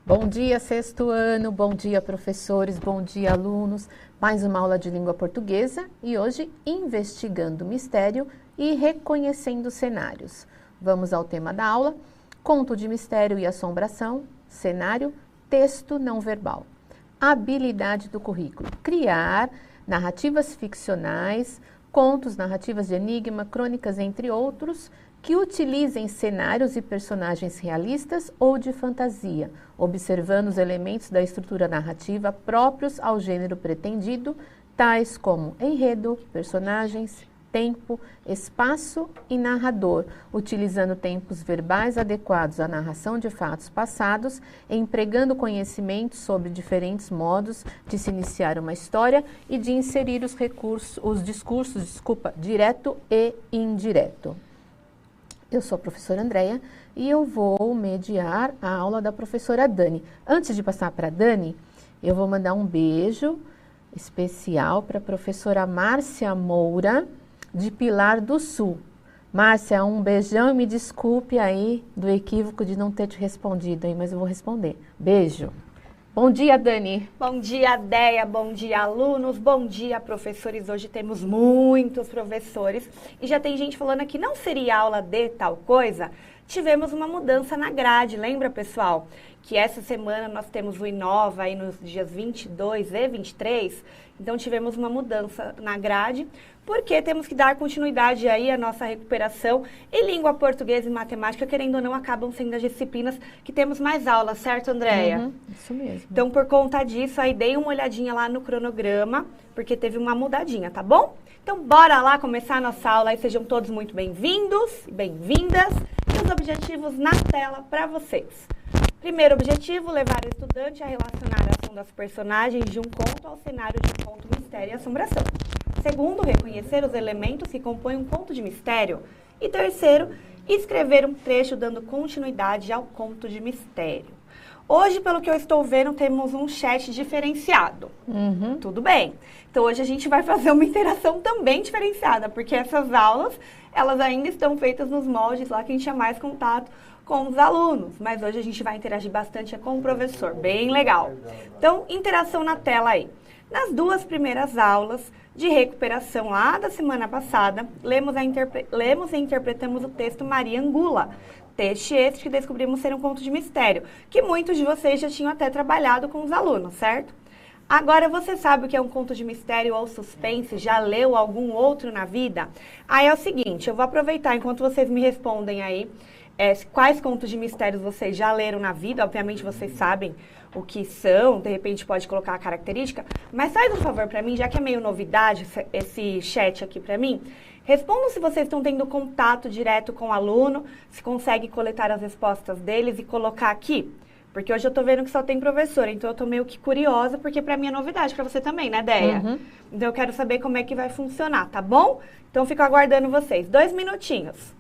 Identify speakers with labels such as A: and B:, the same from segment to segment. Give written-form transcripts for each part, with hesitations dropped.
A: Bom dia, sexto ano, bom dia, professores, bom dia, alunos. Mais uma aula de língua portuguesa e hoje investigando o mistério e reconhecendo cenários. Vamos ao tema da aula: conto de mistério e assombração, cenário, texto não verbal. Habilidade do currículo: criar narrativas ficcionais, contos, narrativas de enigma, crônicas, entre outros, que utilizem cenários e personagens realistas ou de fantasia, observando os elementos da estrutura narrativa próprios ao gênero pretendido, tais como enredo, personagens, tempo, espaço e narrador, utilizando tempos verbais adequados à narração de fatos passados, empregando conhecimentos sobre diferentes modos de se iniciar uma história e de inserir os discursos, direto e indireto. Eu sou a professora Andréia e eu vou mediar a aula da professora Dani. Antes de passar para a Dani, eu vou mandar um beijo especial para a professora Márcia Moura, de Pilar do Sul. Márcia, um beijão e me desculpe aí do equívoco de não ter te respondido aí, mas eu vou responder. Beijo. Bom dia, Dani.
B: Bom dia, Déia. Bom dia, alunos. Bom dia, professores. Hoje temos muitos professores e já tem gente falando que não seria aula de tal coisa. Tivemos uma mudança na grade, lembra, pessoal? Que essa semana nós temos o Inova aí nos dias 22 e 23. Então tivemos uma mudança na grade, porque temos que dar continuidade aí à nossa recuperação e língua portuguesa e matemática, querendo ou não, acabam sendo as disciplinas que temos mais aulas, certo, Andréia?
A: Isso mesmo.
B: Então, por conta disso, aí dei uma olhadinha lá no cronograma, porque teve uma mudadinha, tá bom? Então, bora lá começar a nossa aula e sejam todos muito bem-vindos e bem-vindas. E os objetivos na tela para vocês. Primeiro objetivo, levar o estudante a relacionar a ação das personagens de um conto ao cenário de um conto, mistério e assombração. Segundo, reconhecer os elementos que compõem um conto de mistério. E terceiro, escrever um trecho dando continuidade ao conto de mistério. Hoje, pelo que eu estou vendo, temos um chat diferenciado. Tudo bem. Então, hoje a gente vai fazer uma interação também diferenciada, porque essas aulas, elas ainda estão feitas nos moldes lá que a gente tinha mais contato com os alunos. Mas hoje a gente vai interagir bastante com o professor. Bem legal. Então, interação na tela aí. Nas duas primeiras aulas de recuperação lá da semana passada, lemos e interpretamos o texto Maria Angula. Texto este que descobrimos ser um conto de mistério, que muitos de vocês já tinham até trabalhado com os alunos, certo? Agora, você sabe o que é um conto de mistério ou suspense? Já leu algum outro na vida? Aí é o seguinte, eu vou aproveitar enquanto vocês me respondem aí, quais contos de mistérios vocês já leram na vida. Obviamente vocês sabem o que são, de repente pode colocar a característica, mas faz um favor para mim, já que é meio novidade esse chat aqui para mim, respondam se vocês estão tendo contato direto com o aluno, se consegue coletar as respostas deles e colocar aqui. Porque hoje eu tô vendo que só tem professor, então eu tô meio que curiosa, porque pra mim é novidade, pra você também, né, Déia? Então eu quero saber como é que vai funcionar, tá bom? Então fico aguardando vocês. 2 minutinhos.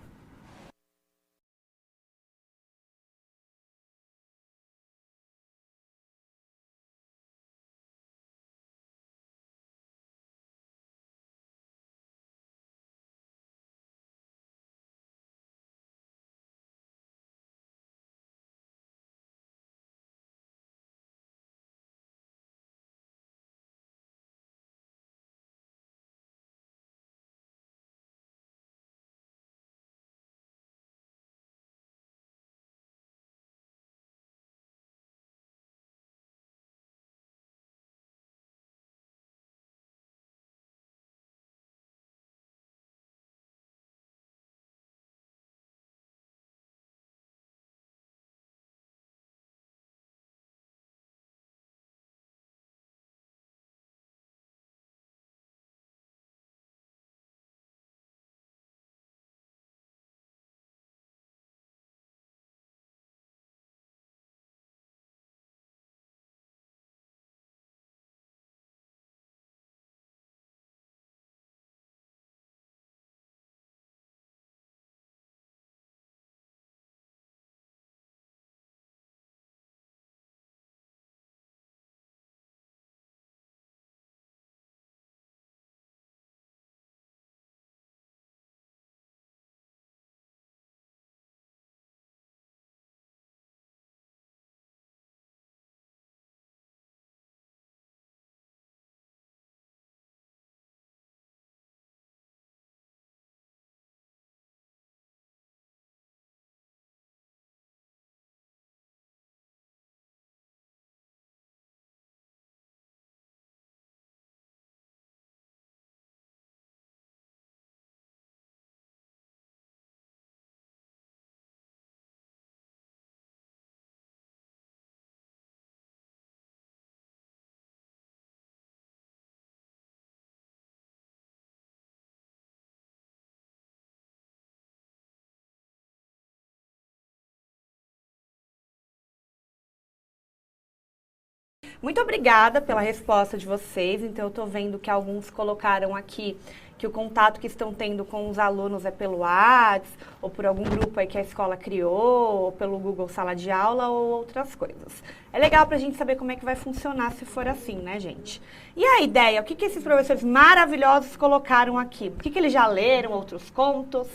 B: Muito obrigada pela resposta de vocês. Então, eu estou vendo que alguns colocaram aqui que o contato que estão tendo com os alunos é pelo WhatsApp, ou por algum grupo aí que a escola criou, ou pelo Google Sala de Aula, ou outras coisas. É legal para a gente saber como é que vai funcionar se for assim, né, gente? E a ideia, o que esses professores maravilhosos colocaram aqui? O que eles já leram, outros contos?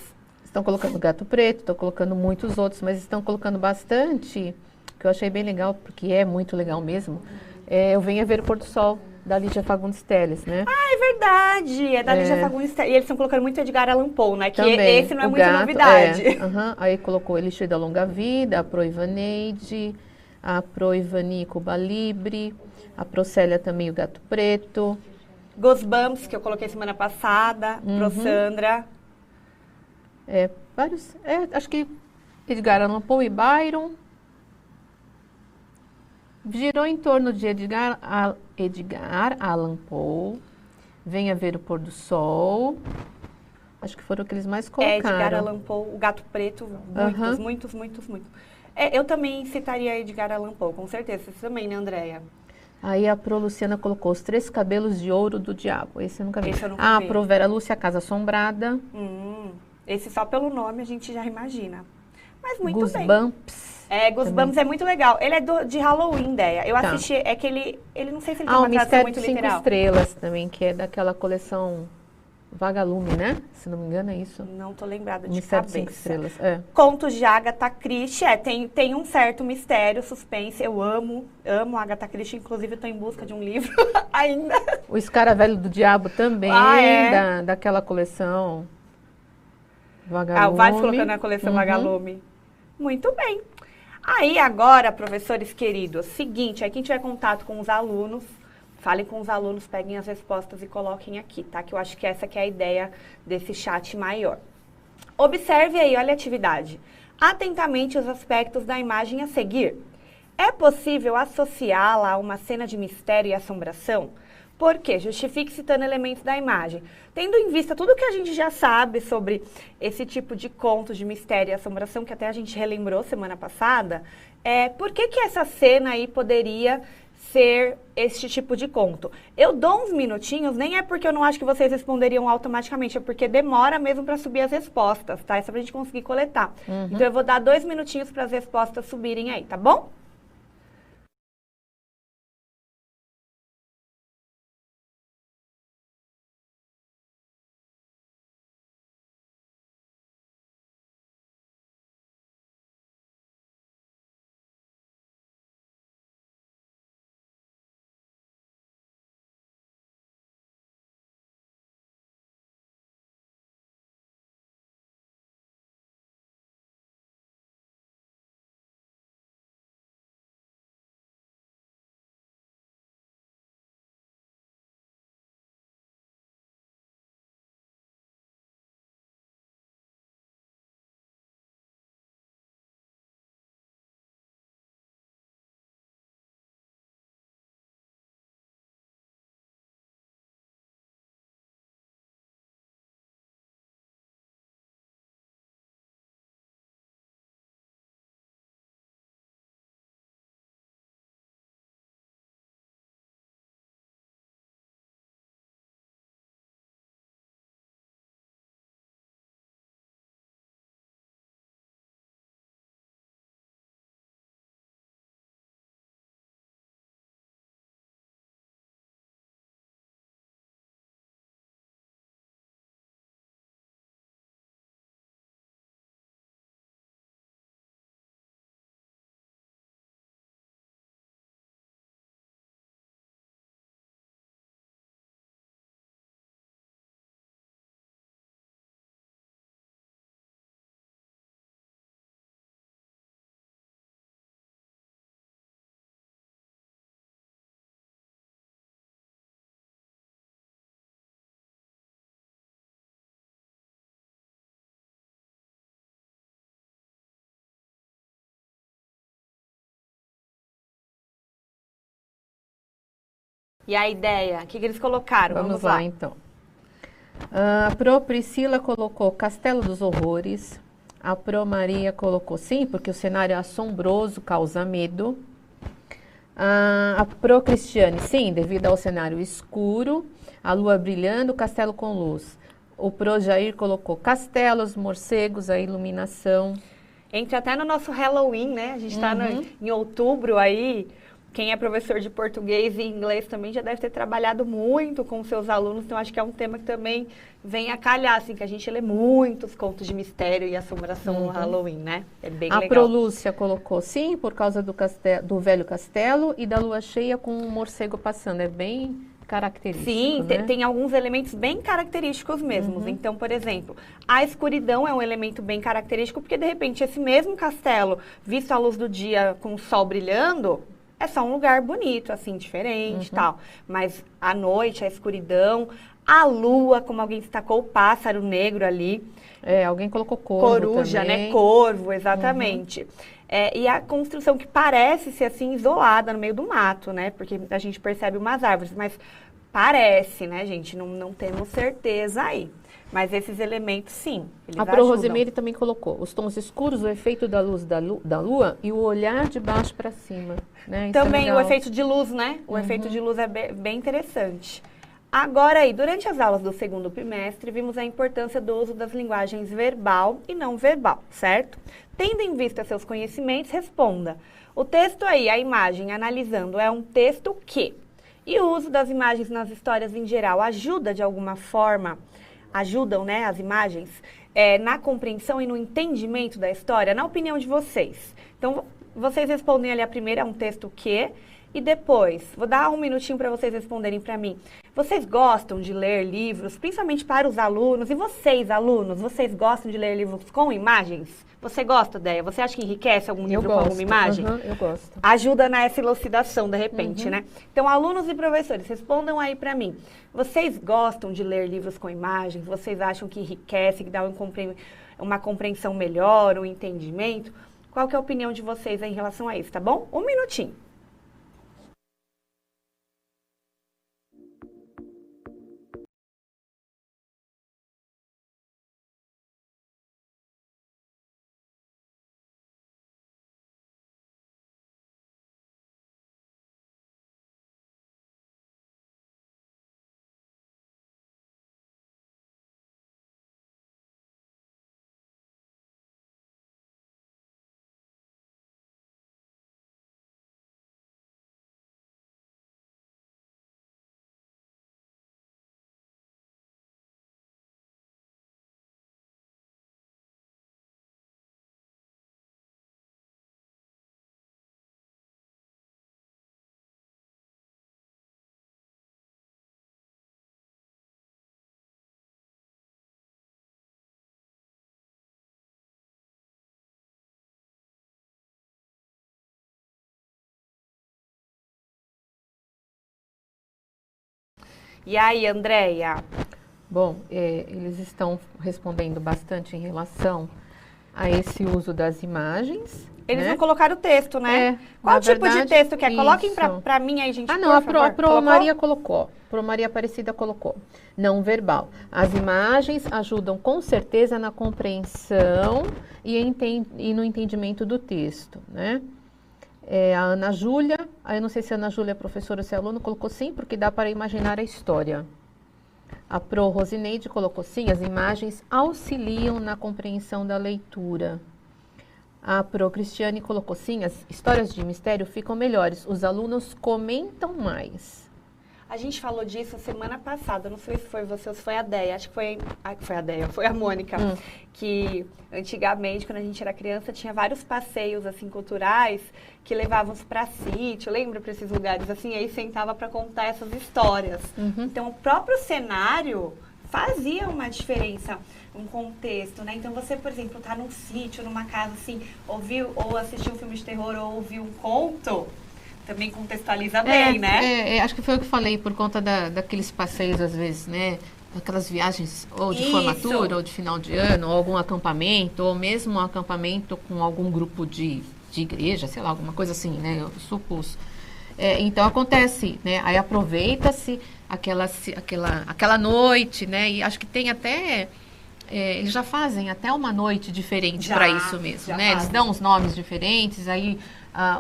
A: Estão colocando Gato Preto, estão colocando muitos outros, mas estão colocando bastante, que eu achei bem legal, porque é muito legal mesmo. Eu Venha Ver o Pôr do Sol, da Lígia Fagundes Telles, né?
B: Ah, é verdade! É da Lígia Fagundes Telles. E eles estão colocando muito Edgar Allan Poe, né? Que
A: também,
B: esse não é muita novidade.
A: Aí colocou Elixir da Longa Vida, a Pro Ivaneide, a Pro Ivani Cuba Libre, a Procélia também, o Gato Preto.
B: Goosebumps, que eu coloquei semana passada, Pro Sandra.
A: Vários. Acho que Edgar Allan Poe e Byron. Girou em torno de Edgar Allan Poe, Venha Ver o Pôr do Sol. Acho que foram aqueles mais colocaram.
B: Edgar Allan Poe, o Gato Preto, muitos. Eu também citaria Edgar Allan Poe, com certeza. Você também, né, Andréia?
A: Aí a Pro Luciana colocou Os Três Cabelos de Ouro do Diabo. Esse eu nunca vi.
B: A
A: Pro Vera Lúcia, A Casa Assombrada.
B: Esse só pelo nome a gente já imagina. Mas muito bem.
A: Goosebumps.
B: Goosebumps é muito legal. Ele é de Halloween, ideia. Eu assisti, é que ele não sei se ele tem uma tradução muito literal.
A: O Mistério de 5 Estrelas também, que é daquela coleção Vagalume, né? Se não me engano é isso.
B: Não tô lembrada de
A: Mistério
B: cabeça.
A: de 5 Estrelas,
B: Contos de Agatha Christie, tem um certo mistério, suspense. Eu amo Agatha Christie, inclusive eu tô em busca de um livro ainda.
A: O Escaravelho do Diabo também, daquela coleção Vagalume.
B: Vários colocando na coleção Vagalume. Muito bem. Aí agora, professores queridos, seguinte, aí quem tiver contato com os alunos, falem com os alunos, peguem as respostas e coloquem aqui, tá? Que eu acho que essa que é a ideia desse chat maior. Observe aí, olha a atividade. Atentamente os aspectos da imagem a seguir. É possível associá-la a uma cena de mistério e assombração? Por quê? Justifique citando elementos da imagem. Tendo em vista tudo que a gente já sabe sobre esse tipo de contos de mistério e assombração, que até a gente relembrou semana passada, por que essa cena aí poderia ser este tipo de conto? Eu dou uns minutinhos, nem é porque eu não acho que vocês responderiam automaticamente, é porque demora mesmo para subir as respostas, tá? É só pra gente conseguir coletar. Então eu vou dar 2 minutinhos para as respostas subirem aí, tá bom? E a ideia? O que eles colocaram?
A: Vamos lá, então. A Pro Priscila colocou Castelo dos Horrores. A Pro Maria colocou sim, porque o cenário é assombroso, causa medo. A Pro Cristiane, sim, devido ao cenário escuro, a lua brilhando, castelo com luz. O Pro Jair colocou castelos, morcegos, a iluminação.
B: Entra até no nosso Halloween, né? A gente está em outubro aí. Quem é professor de português e inglês também já deve ter trabalhado muito com seus alunos. Então, acho que é um tema que também vem a calhar, assim, que a gente lê muitos contos de mistério e assombração no Halloween, né? É bem legal.
A: A Prolúcia colocou sim, por causa do velho castelo e da lua cheia com o morcego passando. É bem característico,
B: sim,
A: né?
B: Tem alguns elementos bem característicos mesmo. Então, por exemplo, a escuridão é um elemento bem característico, porque de repente esse mesmo castelo, visto à luz do dia com o sol brilhando, é só um lugar bonito, assim, diferente e tal. Mas à noite, a escuridão, a lua, como alguém destacou, o pássaro negro ali.
A: Alguém colocou corvo
B: coruja,
A: também.
B: né? Corvo, exatamente. E a construção que parece ser assim, isolada no meio do mato, né? Porque a gente percebe umas árvores, mas parece, né, gente? Não temos certeza aí. Mas esses elementos, sim, eles
A: A Pro Rosemary também colocou os tons escuros, o efeito da luz da lua e o olhar de baixo para cima. Né?
B: Também o efeito de luz, né? O efeito de luz é bem interessante. Agora aí, durante as aulas do segundo bimestre, vimos a importância do uso das linguagens verbal e não verbal, certo? Tendo em vista seus conhecimentos, responda. O texto aí, a imagem, analisando, é um texto que? E o uso das imagens nas histórias em geral ajuda de alguma forma, ajudam, né, as imagens, na compreensão e no entendimento da história, na opinião de vocês? Então, vocês respondem ali a primeira, é um texto que, e depois, vou dar um minutinho para vocês responderem para mim. Vocês gostam de ler livros, principalmente para os alunos? E vocês, alunos, vocês gostam de ler livros com imagens? Você gosta, Déia? Você acha que enriquece algum livro com alguma imagem?
A: Eu gosto.
B: Ajuda nessa elucidação, de repente, né? Então, alunos e professores, respondam aí para mim. Vocês gostam de ler livros com imagens? Vocês acham que enriquece, que dá uma compreensão melhor, um entendimento? Qual que é a opinião de vocês em relação a isso, tá bom? Um minutinho. E aí, Andréia?
A: Bom, eles estão respondendo bastante em relação a esse uso das imagens.
B: Eles não colocaram o texto, né? Qual tipo de texto que é? Coloquem pra mim aí, gente,
A: não, a Pro Maria colocou. Pro Maria Aparecida colocou. Não verbal. As imagens ajudam com certeza na compreensão e no entendimento do texto, né? A Ana Júlia, eu não sei se a Ana Júlia é professora ou se é aluna, colocou sim, porque dá para imaginar a história. A Pro Rosineide colocou sim, as imagens auxiliam na compreensão da leitura. A Pro Cristiane colocou sim, as histórias de mistério ficam melhores, os alunos comentam mais.
B: A gente falou disso semana passada, não sei se foi você ou se foi a Déia, acho que foi a Déia, foi a Mônica, que antigamente, quando a gente era criança, tinha vários passeios, assim, culturais, que levavam para sítio, lembra, para esses lugares, assim, aí sentava para contar essas histórias. Então, o próprio cenário fazia uma diferença, um contexto, né? Então, você, por exemplo, tá num sítio, numa casa, assim, ouviu ou assistiu um filme de terror ou ouviu um conto, também contextualiza bem, né?
A: Acho que foi o que falei, por conta daqueles passeios, às vezes, né? Aquelas viagens ou de formatura, ou de final de ano, ou algum acampamento, ou mesmo um acampamento com algum grupo de igreja, sei lá, alguma coisa assim, né? Eu supus. Então, acontece, né? Aí aproveita-se aquela noite, né? E acho que tem até... eles já fazem até uma noite diferente para isso mesmo, né? Eles dão os nomes diferentes, aí...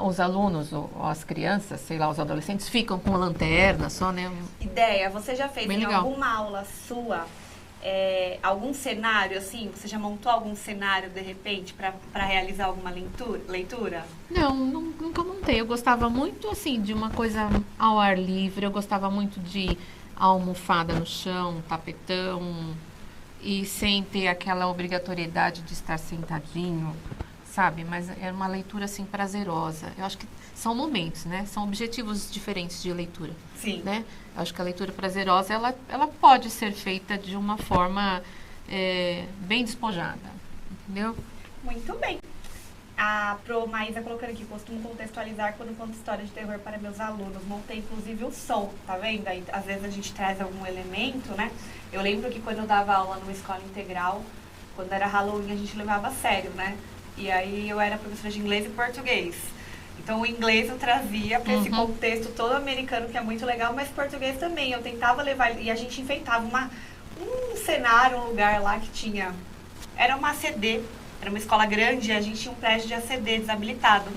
A: os alunos, ou as crianças, sei lá, os adolescentes, ficam com lanterna só, né?
B: Ideia, você já fez
A: Bem
B: em
A: legal.
B: alguma aula sua algum cenário, assim? Você já montou algum cenário, de repente, para realizar alguma leitura?
A: Não, nunca montei. Eu gostava muito, assim, de uma coisa ao ar livre. Eu gostava muito de almofada no chão, tapetão, e sem ter aquela obrigatoriedade de estar sentadinho, sabe? Mas é uma leitura, assim, prazerosa. Eu acho que são momentos, né? São objetivos diferentes de leitura.
B: Sim.
A: Né? Eu acho que a leitura prazerosa, ela pode ser feita de uma forma bem despojada, entendeu?
B: Muito bem. A Pro Maísa colocando aqui, costumo contextualizar quando conto história de terror para meus alunos. Montei inclusive o som, tá vendo? Aí, às vezes a gente traz algum elemento, né? Eu lembro que quando eu dava aula numa escola integral, quando era Halloween, a gente levava a sério, né? E aí eu era professora de inglês e português. Então o inglês eu trazia para esse contexto todo americano, que é muito legal, mas português também. Eu tentava levar, e a gente enfeitava um cenário, um lugar lá que tinha... Era uma ACD. Era uma escola grande e a gente tinha um prédio de ACD desabilitado.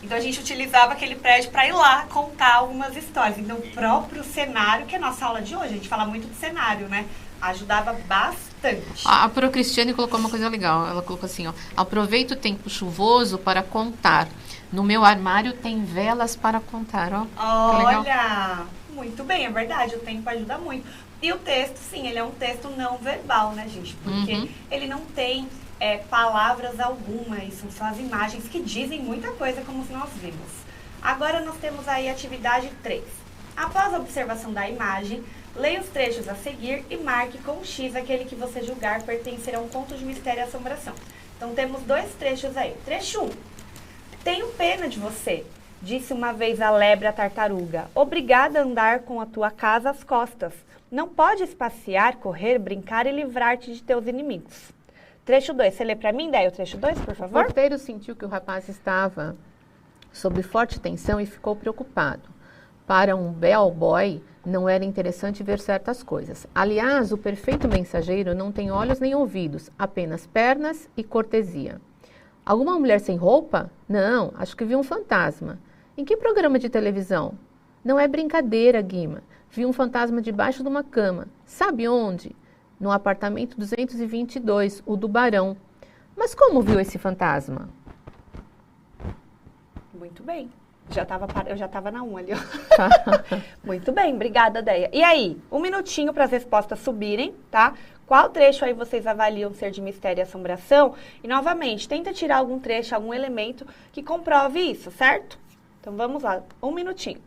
B: Então a gente utilizava aquele prédio para ir lá contar algumas histórias. Então o próprio cenário, que é a nossa aula de hoje, a gente fala muito de cenário, né? Ajudava bastante.
A: A Pro Cristiane colocou uma coisa legal. Ela colocou assim, ó: aproveita o tempo chuvoso para contar. No meu armário tem velas para contar, ó.
B: Olha, muito bem, é verdade, o tempo ajuda muito. E o texto, sim, ele é um texto não verbal, né, gente? Porque ele não tem palavras alguma, isso são as imagens que dizem muita coisa, como nós vimos. Agora nós temos aí a atividade 3. Após a observação da imagem, leia os trechos a seguir e marque com um X aquele que você julgar pertencer a um conto de mistério e assombração. Então temos 2 trechos aí. Trecho 1. Tenho pena de você, disse uma vez a lebre à tartaruga. Obrigada a andar com a tua casa às costas. Não podes passear, correr, brincar e livrar-te de teus inimigos. Trecho 2. Você lê para mim, daí o trecho 2, por
A: O
B: favor?
A: porteiro sentiu que o rapaz estava sob forte tensão e ficou preocupado. Para um bellboy, não era interessante ver certas coisas. Aliás, o perfeito mensageiro não tem olhos nem ouvidos, apenas pernas e cortesia. Alguma mulher sem roupa? Não, acho que vi um fantasma. Em que programa de televisão? Não é brincadeira, Guima. Vi um fantasma debaixo de uma cama. Sabe onde? No apartamento 222, o do Barão. Mas como viu esse fantasma?
B: Muito bem. Eu já estava na 1 ali, ó. Muito bem, obrigada, Deia. E aí, 1 minutinho para as respostas subirem, tá? Qual trecho aí vocês avaliam ser de mistério e assombração? E, novamente, tenta tirar algum trecho, algum elemento que comprove isso, certo? Então, vamos lá. 1 minutinho.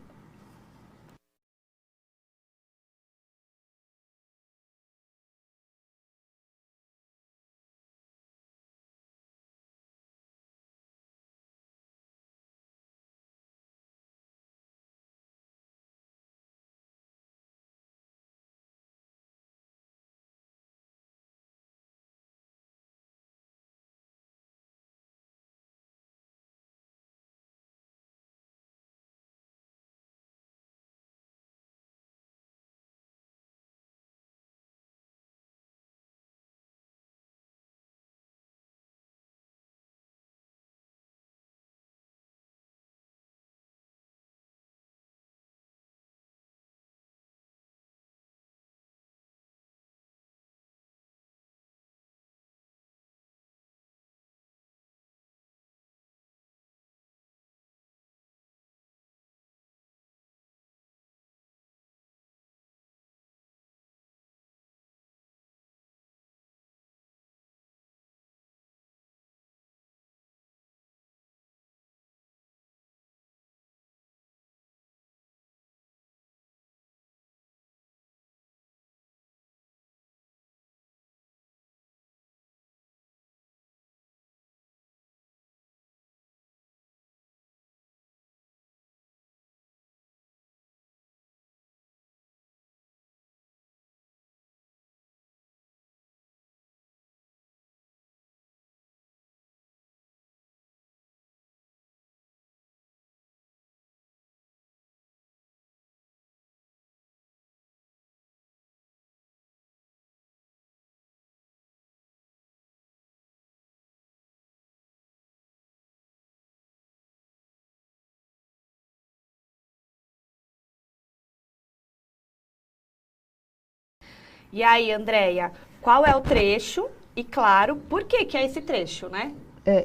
B: E aí, Andréia, qual é o trecho? E claro, por que que é esse trecho, né?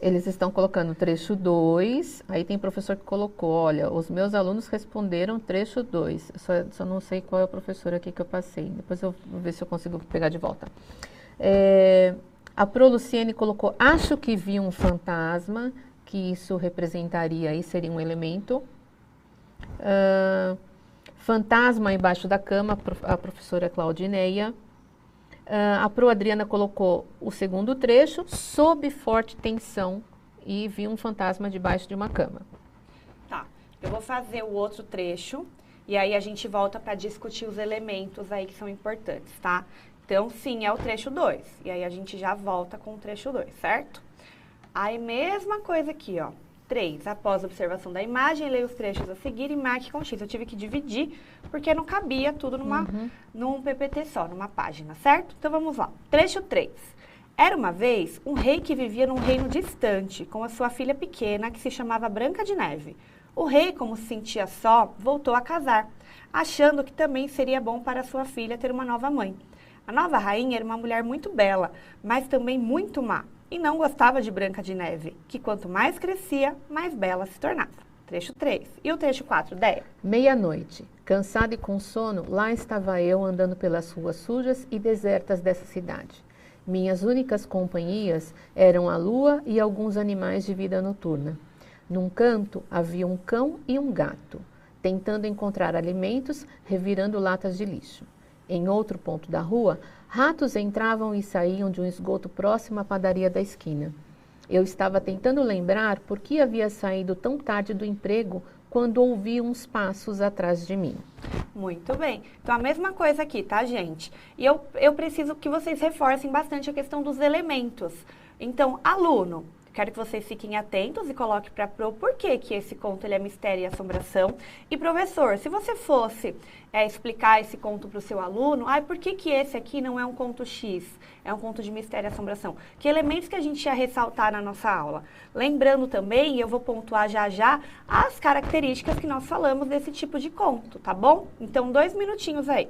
A: Eles estão colocando trecho 2, aí tem professor que colocou, olha, os meus alunos responderam trecho 2. Só não sei qual é o professor aqui que eu passei, depois eu vou ver se eu consigo pegar de volta. A Proluciene colocou, acho que vi um fantasma, que isso representaria aí, seria um elemento. Fantasma embaixo da cama, a professora Claudineia. A Pro Adriana colocou o segundo trecho, sob forte tensão, e vi um fantasma debaixo de uma cama.
B: Tá, eu vou fazer o outro trecho, e aí a gente volta para discutir os elementos aí que são importantes, tá? Então, sim, é o trecho 2, e aí a gente já volta com o trecho 2, certo? Aí, mesma coisa aqui, ó. 3. Após a observação da imagem, leia os trechos a seguir e marque com X. Eu tive que dividir, porque não cabia tudo num PPT só, numa página, certo? Então, vamos lá. Trecho 3. Era uma vez um rei que vivia num reino distante, com a sua filha pequena, que se chamava Branca de Neve. O rei, como se sentia só, voltou a casar, achando que também seria bom para sua filha ter uma nova mãe. A nova rainha era uma mulher muito bela, mas também muito má. E não gostava de Branca de Neve, que quanto mais crescia, mais bela se tornava. Trecho 3. E o trecho 4, Déia?
A: Meia-noite. Cansada e com sono, lá estava eu andando pelas ruas sujas e desertas dessa cidade. Minhas únicas companhias eram a lua e alguns animais de vida noturna. Num canto havia um cão e um gato, tentando encontrar alimentos, revirando latas de lixo. Em outro ponto da rua, ratos entravam e saíam de um esgoto próximo à padaria da esquina. Eu estava tentando lembrar por que havia saído tão tarde do emprego quando ouvi uns passos atrás de mim.
B: Muito bem. Então, a mesma coisa aqui, tá, gente? E eu preciso que vocês reforcem bastante a questão dos elementos. Então, aluno, quero que vocês fiquem atentos e coloquem para Pro por que esse conto ele é mistério e assombração. E professor, se você fosse explicar esse conto para o seu aluno, por que esse aqui não é um conto X, é um conto de mistério e assombração? Que elementos que a gente ia ressaltar na nossa aula? Lembrando também, e eu vou pontuar já, as características que nós falamos desse tipo de conto, tá bom? Então, 2 minutinhos aí.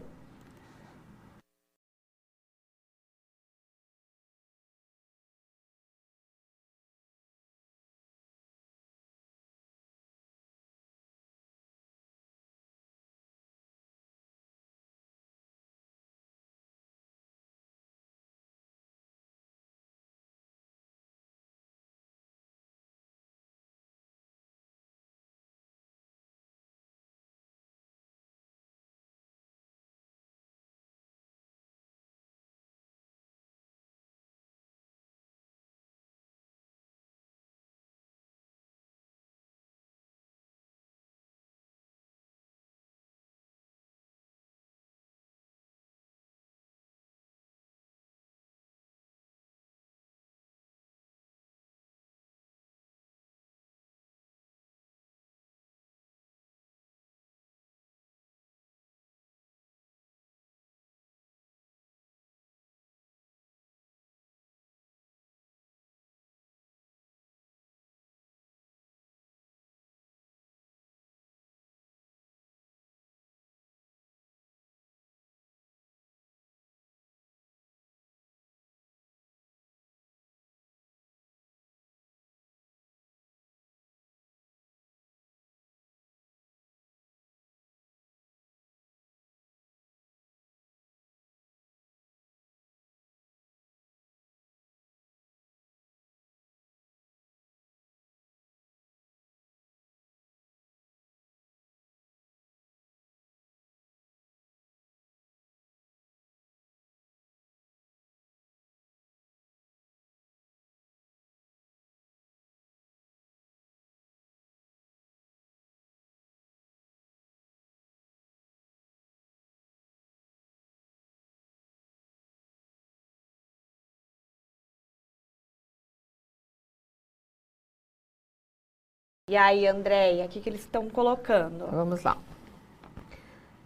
B: E aí, Andréia, o que eles estão colocando?
A: Vamos lá.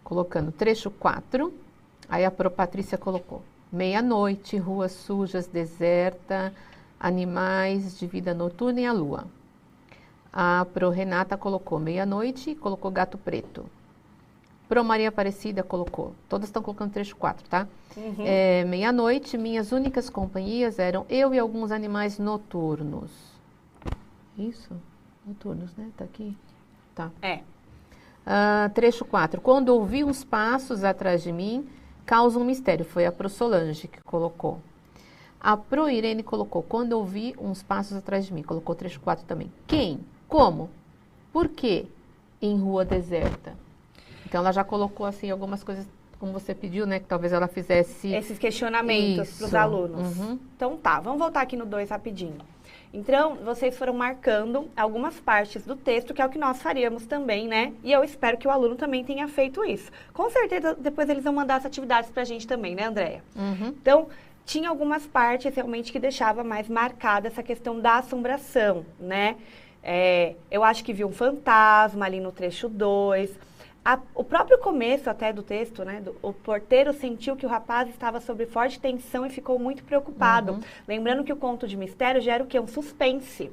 A: Colocando trecho 4, aí a Pro Patrícia colocou meia-noite, ruas sujas, deserta, animais de vida noturna e a lua. A Pro Renata colocou meia-noite e colocou gato preto. Pro Maria Aparecida colocou. Todas estão colocando trecho 4, tá? Meia-noite, minhas únicas companhias eram eu e alguns animais noturnos. Isso? Noturnos, né? Tá aqui? Tá. Trecho 4. Quando ouvi uns passos atrás de mim, causa um mistério. Foi a Pro Solange que colocou. A Pro Irene colocou. Quando ouvi uns passos atrás de mim. Colocou trecho 4 também. Quem? Como? Por quê? Em rua deserta. Então, ela já colocou, assim, algumas coisas, como você pediu, né? Que talvez ela fizesse...
B: Esses questionamentos para os alunos. Então, tá. Vamos voltar aqui no 2 rapidinho. Então, vocês foram marcando algumas partes do texto, que é o que nós faríamos também, né? E eu espero que o aluno também tenha feito isso. Com certeza, depois eles vão mandar as atividades pra gente também, né, Andréia? Então, tinha algumas partes realmente que deixava mais marcada essa questão da assombração, né? Eu acho que vi um fantasma ali no trecho 2. O próprio começo até do texto, né? O porteiro sentiu que o rapaz estava sob forte tensão e ficou muito preocupado. Lembrando que o conto de mistério gera o quê? Um suspense.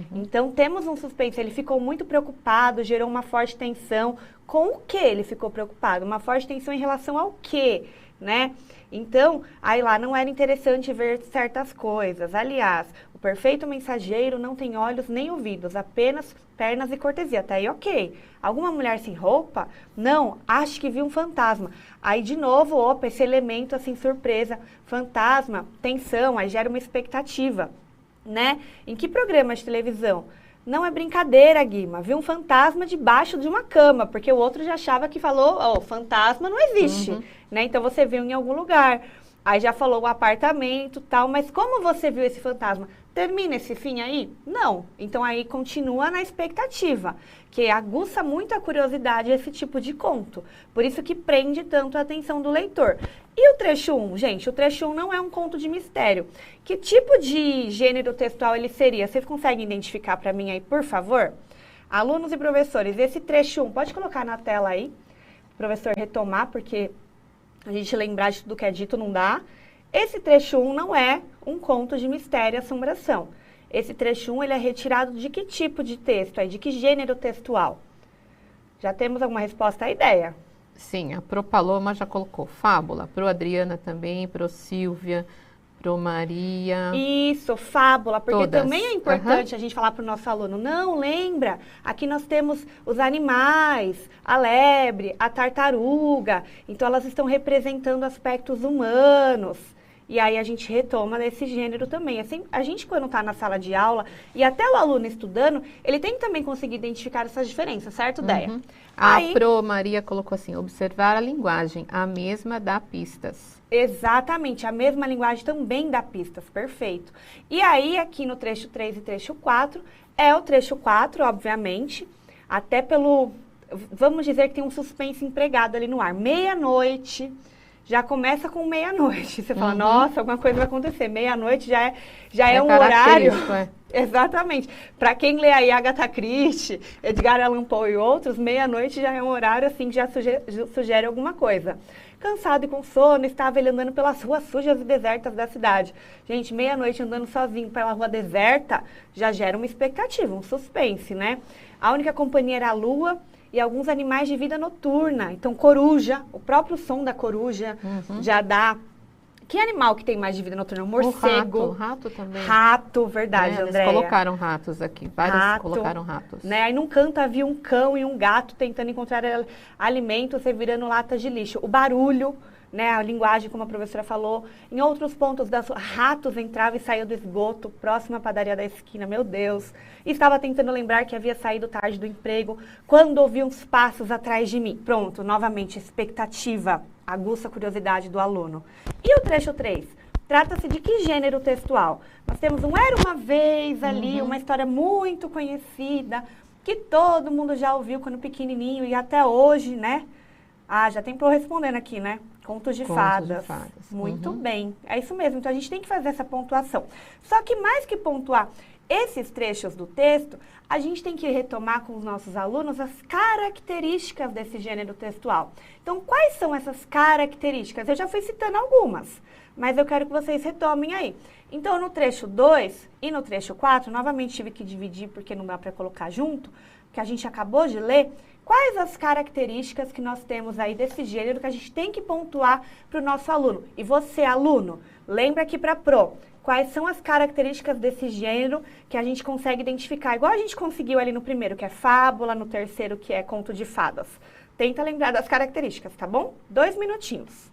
B: Então, temos um suspense. Ele ficou muito preocupado, gerou uma forte tensão. Com o que ele ficou preocupado? Uma forte tensão em relação ao quê, né? Então, aí lá não era interessante ver certas coisas. Aliás, o perfeito mensageiro não tem olhos nem ouvidos, apenas pernas e cortesia. Até aí, ok. Alguma mulher sem roupa? Não, acho que vi um fantasma. Aí, de novo, opa, esse elemento, assim, surpresa. Fantasma, tensão, aí gera uma expectativa, né? Em que programa de televisão? Não é brincadeira, Guima. Vi um fantasma debaixo de uma cama, porque o outro já achava que falou, fantasma não existe, né? Então, você viu em algum lugar. Aí já falou o apartamento, tal, mas como você viu esse fantasma? Termina esse fim aí? Não. Então, aí continua na expectativa, que aguça muito a curiosidade esse tipo de conto. Por isso que prende tanto a atenção do leitor. E o trecho 1? Gente, o trecho 1 não é um conto de mistério. Que tipo de gênero textual ele seria? Vocês conseguem identificar para mim aí, por favor? Alunos e professores, esse trecho 1, pode colocar na tela aí, o professor retomar, porque a gente lembrar de tudo que é dito não dá. Esse trecho 1 não é um conto de mistério e assombração. Esse trecho 1 ele é retirado de que tipo de texto aí? De que gênero textual? Já temos alguma resposta à ideia?
A: Sim, a Pro Paloma já colocou fábula, Pro Adriana também, Pro Silvia, Pro Maria.
B: Isso, fábula, porque
A: todas.
B: Também é importante a gente falar para o nosso aluno, não, lembra, aqui nós temos os animais, a lebre, a tartaruga, então elas estão representando aspectos humanos. E aí a gente retoma desse gênero também. Assim, a gente, quando está na sala de aula, e até o aluno estudando, ele tem que também conseguir identificar essas diferenças, certo, Deia?
A: A Pro Maria colocou assim, observar a linguagem, a mesma dá pistas.
B: Exatamente, a mesma linguagem também dá pistas, perfeito. E aí, aqui no trecho 3 e trecho 4, é o trecho 4, obviamente, até pelo, vamos dizer que tem um suspense empregado ali no ar. Meia-noite, já começa com meia-noite. Você fala, nossa, alguma coisa vai acontecer. Meia-noite já é um horário. Exatamente. Para quem lê aí Agatha Christie, Edgar Allan Poe e outros, meia-noite já é um horário assim que já sugere alguma coisa. Cansado e com sono, estava ele andando pelas ruas sujas e desertas da cidade. Gente, meia-noite andando sozinho pela rua deserta já gera uma expectativa, um suspense, né? A única companhia era a lua e alguns animais de vida noturna. Então, coruja, o próprio som da coruja já dá. Que animal que tem mais de vida noturna? Morcego.
A: O rato também.
B: Rato, verdade, Andréia.
A: Eles colocaram ratos aqui, vários colocaram ratos.
B: Né? Aí num canto havia um cão e um gato tentando encontrar alimentos revirando latas de lixo. O barulho, né, a linguagem, como a professora falou. Em outros pontos, ratos entravam e saíam do esgoto, próximo à padaria da esquina, meu Deus. Estava tentando lembrar que havia saído tarde do emprego, quando ouvi uns passos atrás de mim. Pronto, novamente, expectativa, aguça a curiosidade do aluno. E o trecho 3? Trata-se de que gênero textual? Nós temos um Era Uma Vez ali, uma história muito conhecida, que todo mundo já ouviu quando pequenininho e até hoje, né? Ah, já tem Pro respondendo aqui, né? Contos de fadas. Muito bem. É isso mesmo. Então, a gente tem que fazer essa pontuação. Só que mais que pontuar esses trechos do texto, a gente tem que retomar com os nossos alunos as características desse gênero textual. Então, quais são essas características? Eu já fui citando algumas, mas eu quero que vocês retomem aí. Então, no trecho 2 e no trecho 4, novamente tive que dividir porque não dá para colocar junto, que a gente acabou de ler. quais as características que nós temos aí desse gênero que a gente tem que pontuar para o nosso aluno. E você, aluno, lembra aqui para a Pro, quais são as características desse gênero que a gente consegue identificar, igual a gente conseguiu ali no primeiro, que é fábula, no terceiro, que é conto de fadas. Tenta lembrar das características, tá bom? 2 minutinhos.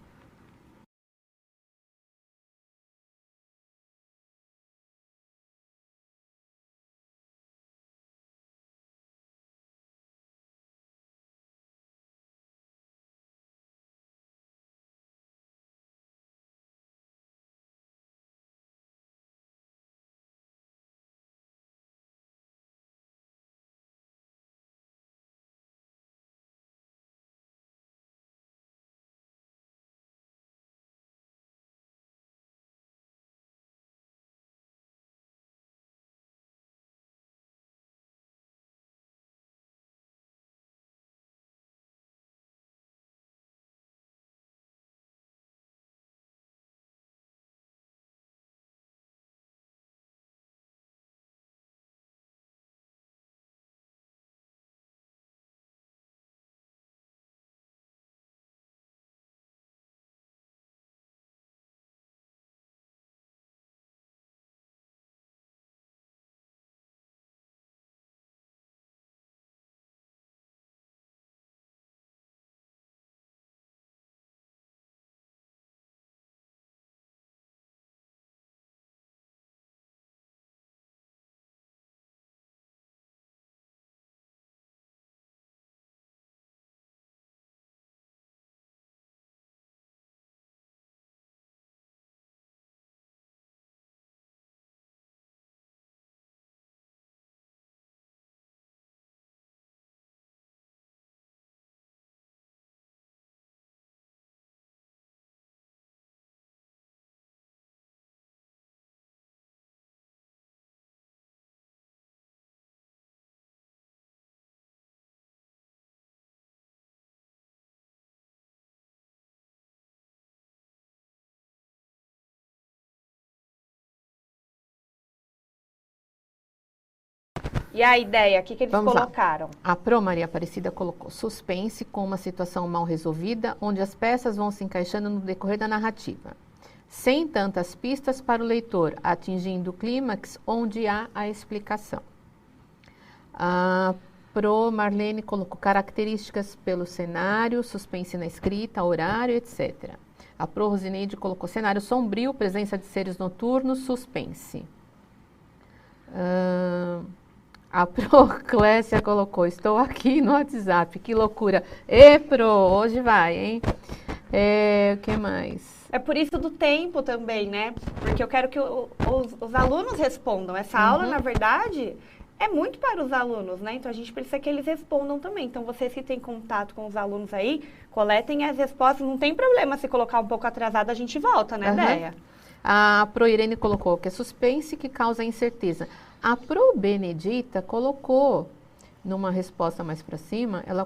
B: E a ideia, o que eles colocaram?
A: A Pro Maria Aparecida colocou suspense com uma situação mal resolvida, onde as peças vão se encaixando no decorrer da narrativa, sem tantas pistas para o leitor, atingindo o clímax onde há a explicação. A Pro Marlene colocou características pelo cenário, suspense na escrita, horário, etc. A Pro Rosineide colocou cenário sombrio, presença de seres noturnos, suspense. A Pro Clécia colocou, estou aqui no WhatsApp, que loucura. Pro, hoje vai, hein? O que mais?
B: É por isso do tempo também, né? Porque eu quero que os alunos respondam. Essa aula, na verdade, é muito para os alunos, né? Então, a gente precisa que eles respondam também. Então, vocês que têm contato com os alunos aí, coletem as respostas. Não tem problema se colocar um pouco atrasado, a gente volta, né, Déia?
A: A Pro Irene colocou que é suspense que causa incerteza. A Pro Benedita colocou, numa resposta mais para cima, ela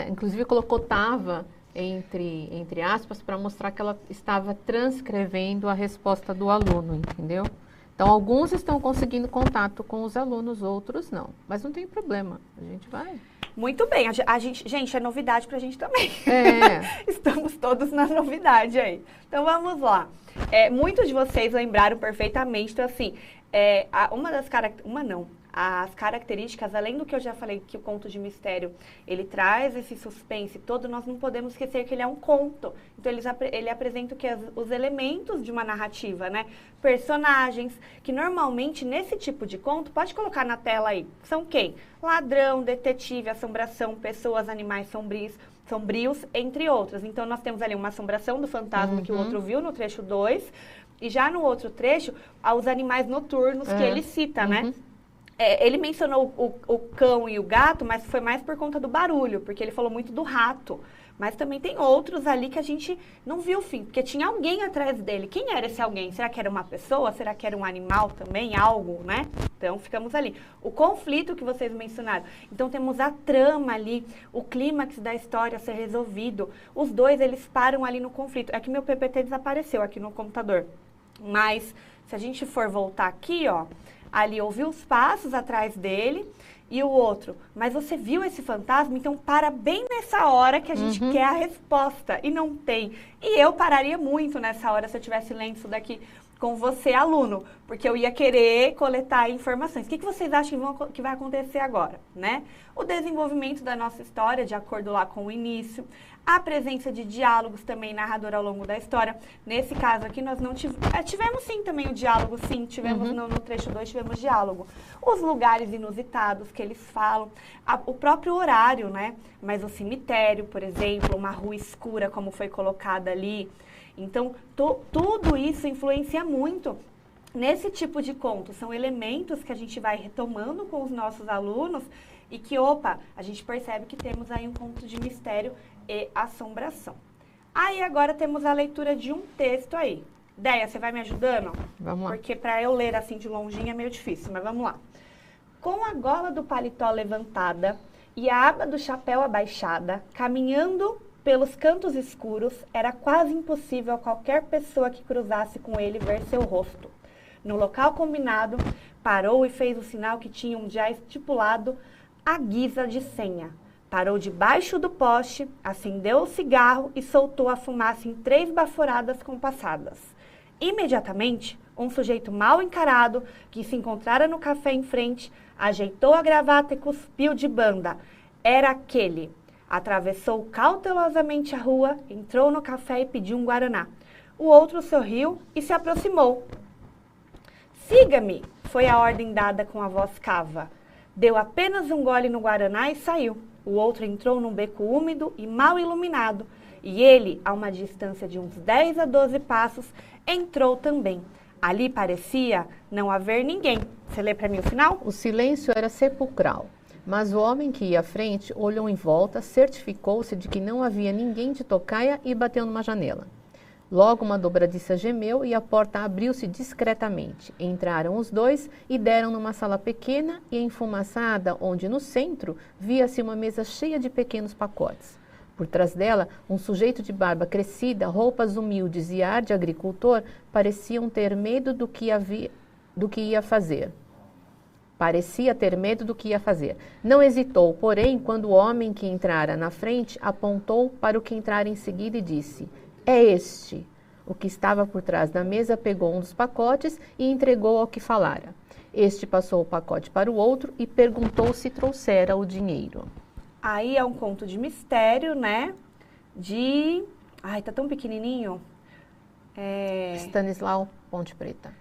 A: inclusive colocou tava entre aspas para mostrar que ela estava transcrevendo a resposta do aluno, entendeu? Então, alguns estão conseguindo contato com os alunos, outros não. Mas não tem problema, a gente vai.
B: Muito bem, gente, é novidade pra gente também.
A: É.
B: Estamos todos na novidade aí. Então, vamos lá. Muitos de vocês lembraram perfeitamente, então assim, as características, além do que eu já falei, que o conto de mistério, ele traz esse suspense todo, nós não podemos esquecer que ele é um conto. Então, ele apresenta os elementos de uma narrativa, né? Personagens, que normalmente, nesse tipo de conto, pode colocar na tela aí, são quem? Ladrão, detetive, assombração, pessoas, animais sombrios, entre outros. Então, nós temos ali uma assombração do fantasma que o outro viu no trecho 2, e já no outro trecho, os animais noturnos que ele cita, né? Ele mencionou o cão e o gato, mas foi mais por conta do barulho, porque ele falou muito do rato. Mas também tem outros ali que a gente não viu o fim, porque tinha alguém atrás dele. Quem era esse alguém? Será que era uma pessoa? Será que era um animal também? Algo, né? Então, ficamos ali. O conflito que vocês mencionaram. Então, temos a trama ali, o clímax da história a ser resolvido. Os dois, eles param ali no conflito. É que meu PPT desapareceu aqui no computador. Mas, se a gente for voltar aqui, ó, ali ouviu os passos atrás dele, E o outro, mas você viu esse fantasma? Então para bem nessa hora que a gente quer a resposta e não tem. E eu pararia muito nessa hora se eu tivesse lendo isso daqui com você, aluno, porque eu ia querer coletar informações. O que vocês acham que vai acontecer agora, né? O desenvolvimento da nossa história, de acordo lá com o início, a presença de diálogos também, narrador ao longo da história. Nesse caso aqui, nós não tivemos sim também o diálogo, sim, tivemos no trecho 2, tivemos diálogo. Os lugares inusitados que eles falam, o próprio horário, né? Mas o cemitério, por exemplo, uma rua escura como foi colocada ali. Então, tudo isso influencia muito nesse tipo de conto. São elementos que a gente vai retomando com os nossos alunos e que, a gente percebe que temos aí um conto de mistério e assombração. Aí, agora temos a leitura de um texto aí. Deia, você vai me ajudando?
A: Vamos lá.
B: Porque para eu ler assim de longinho é meio difícil, mas vamos lá. Com a gola do paletó levantada e a aba do chapéu abaixada, caminhando pelos cantos escuros, era quase impossível a qualquer pessoa que cruzasse com ele ver seu rosto. No local combinado, parou e fez o sinal que tinham já estipulado à guisa de senha. Parou debaixo do poste, acendeu o cigarro e soltou a fumaça em 3 baforadas compassadas. Imediatamente, um sujeito mal encarado, que se encontrara no café em frente, ajeitou a gravata e cuspiu de banda. Era aquele. Atravessou cautelosamente a rua, entrou no café e pediu um guaraná. O outro sorriu e se aproximou. Siga-me, foi a ordem dada com a voz cava. Deu apenas um gole no guaraná e saiu. O outro entrou num beco úmido e mal iluminado. E ele, a uma distância de uns 10 a 12 passos, entrou também. Ali parecia não haver ninguém. Você lê para mim o final?
A: O silêncio era sepulcral. Mas o homem que ia à frente olhou em volta, certificou-se de que não havia ninguém de tocaia e bateu numa janela. Logo uma dobradiça gemeu e a porta abriu-se discretamente. Entraram os dois e deram numa sala pequena e enfumaçada, onde no centro via-se uma mesa cheia de pequenos pacotes. Por trás dela, um sujeito de barba crescida, roupas humildes e ar de agricultor pareciam ter medo do que ia fazer. Parecia ter medo do que ia fazer. Não hesitou, porém, quando o homem que entrara na frente apontou para o que entrara em seguida e disse: "É este." O que estava por trás da mesa pegou um dos pacotes e entregou ao que falara. Este passou o pacote para o outro e perguntou se trouxera o dinheiro.
B: Aí é um conto de mistério, né? Ai, tá tão pequenininho.
A: Stanislau Ponte Preta.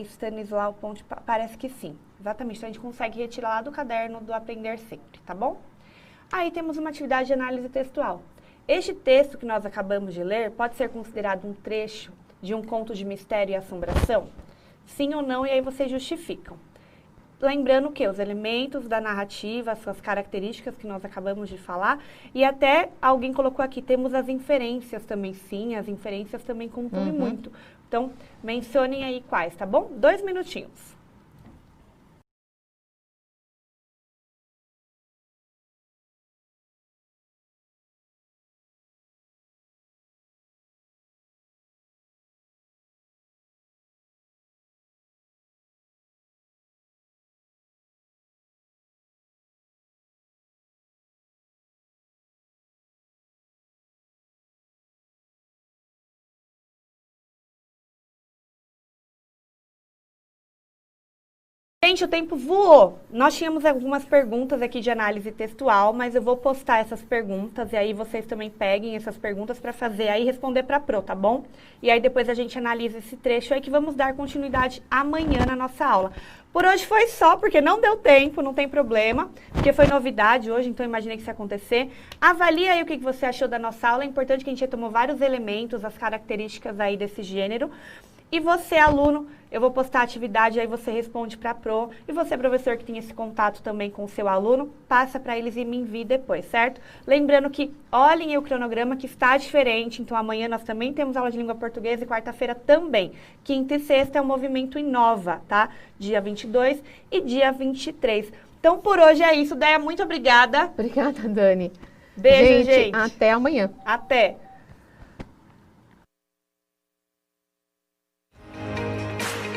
B: Stanislau Ponte... Parece que sim. Exatamente. Então, a gente consegue retirar lá do caderno do Aprender Sempre, tá bom? Aí temos uma atividade de análise textual. Este texto que nós acabamos de ler pode ser considerado um trecho de um conto de mistério e assombração? Sim ou não? E aí vocês justificam. Lembrando que os elementos da narrativa, as suas características que nós acabamos de falar, e até alguém colocou aqui, temos as inferências também, sim, as inferências também contam muito. Então, mencionem aí quais, tá bom? 2 minutinhos. Gente, o tempo voou. Nós tínhamos algumas perguntas aqui de análise textual, mas eu vou postar essas perguntas e aí vocês também peguem essas perguntas para fazer aí e responder para a Pro, tá bom? E aí depois a gente analisa esse trecho aí que vamos dar continuidade amanhã na nossa aula. Por hoje foi só, porque não deu tempo, não tem problema, porque foi novidade hoje, então imaginei que isso ia acontecer. Avalie aí o que você achou da nossa aula. É importante que a gente retomou vários elementos, as características aí desse gênero. E você, aluno, eu vou postar a atividade, aí você responde para a Pro. E você, professor, que tem esse contato também com o seu aluno, passa para eles e me envie depois, certo? Lembrando que olhem o cronograma que está diferente. Então, amanhã nós também temos aula de língua portuguesa e quarta-feira também. Quinta e sexta é o Movimento Inova, tá? Dia 22 e dia 23. Então, por hoje é isso. Deia, muito obrigada.
A: Obrigada, Dani.
B: Beijo, gente.
A: Até amanhã.
B: Até.